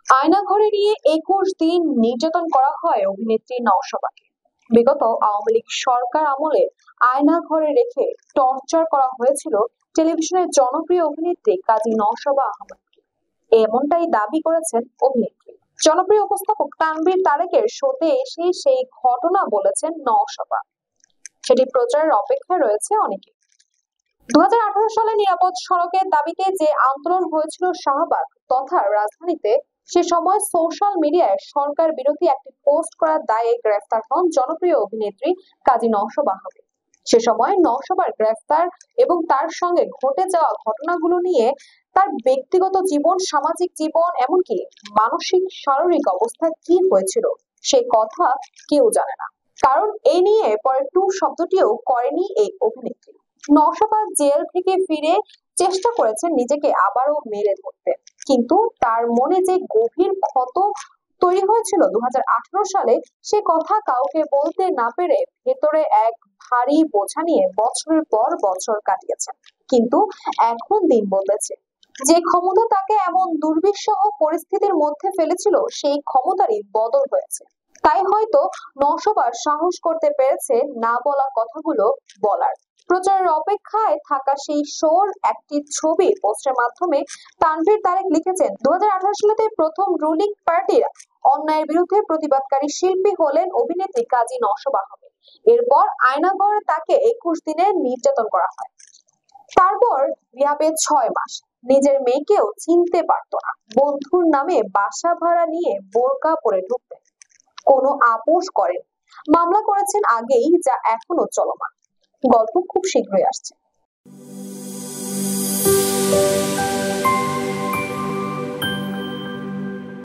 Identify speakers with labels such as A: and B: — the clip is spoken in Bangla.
A: আয়নাঘরে নিয়ে 21 দিন নির্যাতন করা হয় অভিনেত্রী নওশাবাকে। বিগত আওয়ামী লীগ সরকার আমলে আয়নাঘরে রেখে টর্চার করা হয়েছিল টেলিভিশনের জনপ্রিয় অভিনেত্রী কাজী নওশাবা আহমেদকে। এমনটাই দাবি করেছেন অভিনেত্রী। জনপ্রিয় উপস্থাপক তানভীর তারেকের শোতে এসে সেই ঘটনা বলেছেন নওশাবা। সেটি প্রচারের অপেক্ষায় রয়েছে অনেকে। 2018 সালে নিরাপদ সড়কের দাবিতে যে আন্দোলন হয়েছিল শাহবাগ তথা রাজধানীতে, সে সময় সোশ্যাল মিডিয়ায় সরকার বিরোধী একটি পোস্ট করার দায়ে গ্রেফতার হন জনপ্রিয় অভিনেত্রী কাজী নওশাবা আহমেদ। সে সময় নওশাবার গ্রেফতার এবং তার সঙ্গে ঘটে যাওয়া ঘটনাগুলো নিয়ে তার ব্যক্তিগত জীবন, সামাজিক জীবন, এমনকি মানসিক শারীরিক অবস্থা কি হয়েছিল সে কথা কেউ জানে না। কারণ এ নিয়ে পরে টু শব্দটিও করেনি এই অভিনেত্রী। নওশাবা জেল থেকে ফিরে চেষ্টা করেছেন নিজেকে আবারও মেলে ধরতে, কিন্তু তার মনে যে গভীর ক্ষত তৈরি হয়েছিল 2018 সালে, সে কথা কাউকে বলতে না পেরে ভেতরে এক ভারী বোঝা নিয়ে বছরের পর বছর কাটিয়েছেন। কিন্তু এখন দিন বদলেছে। যে ক্ষমতা তাকে এমন দুর্বিষহ পরিস্থিতির মধ্যে ফেলেছিল, সেই ক্ষমতারই বদল হয়েছে। তাই হয়তো নওশাবা সাহস করতে পেরেছে না বলা কথাগুলো বলার। প্রচারের অপেক্ষায় থাকা সেই শোর একটি ছবি পোস্টের মাধ্যমে তানভীর তারেক লিখেছেন, 2018 সালেতে প্রথম রুলিং পার্টির অন্যায়ের বিরুদ্ধে প্রতিবাদকারী শিল্পী হলেন অভিনেত্রী কাজী নওশাবা আহমেদ। এরপর আয়নাঘরে তাকে 21 দিনের নির্যাতন করা হয়। তারপর রিহাবে 6 মাস। নিজের মেয়েকেও চিনতে পারত না। বন্ধুর নামে বাসা ভাড়া নিয়ে বোরকা পরে ঢুকতেন। কোনো আপোষ করেন। মামলা করেছেন আগেই, যা এখনো চলমান। গল্প খুব শীঘ্রই আসছে।